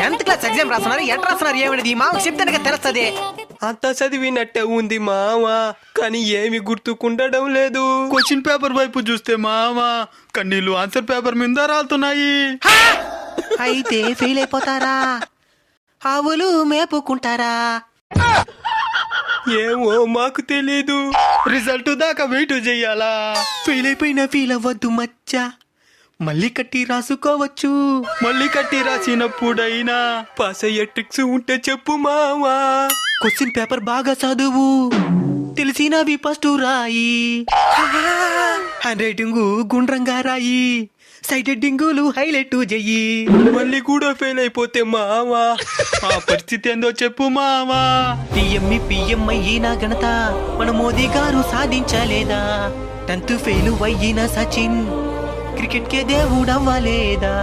10th class exam రాస్తున్నారు, ఎట్లా రాస్తున్నారు ఏమిటి మామకు చెప్తే తెలుస్తుంది. అంతా చదివినట్టే ఉంది మావా, కానీ ఏమి గుర్తుకుండడం లేదు. క్వశ్చన్ పేపర్ వైపు చూస్తే మావా కన్నీళ్లు ఆన్సర్ పేపర్ మీద రాలుతున్నాయి. అయితే ఫెయిల్ అయిపోతారా? ఆవులు మేపుకుంటారా? ఏమో మాకు తెలీదు. రిజల్ట్ దాకా వెయిట్ చెయ్యాలా? ఫెయిల్ అయిపోయినా ఫీల్ అవ్వద్దు మచ్చా, మళ్ళీ కట్టి రాసుకోవచ్చు. మళ్ళీ కట్టి రాసినప్పుడైనా పాస్ అయ్యే ట్రిక్స్ ఉంటే చెప్పు మావా. క్వశ్చన్ పేపర్ బాగా చదువు, తెలిసినవి ఫస్ట్ రాయి, హ్యాండ్ రైటింగ్ గుండ్రంగా రాయి, సైడ్ హెడ్డింగులు హైలైట్ చెయ్యి. మళ్ళీ కూడా ఫెయిల్ అయిపోతే మావా ఆ పరిస్థితి ఏందో చెప్పు మావా. పిఎంఐ నా ఘనత మన మోదీ గారు సాధించలేదా? 10th ఫెయిల్ అయిన సచిన్ క్రికెట్ కే దేవుడవ్వలేదా?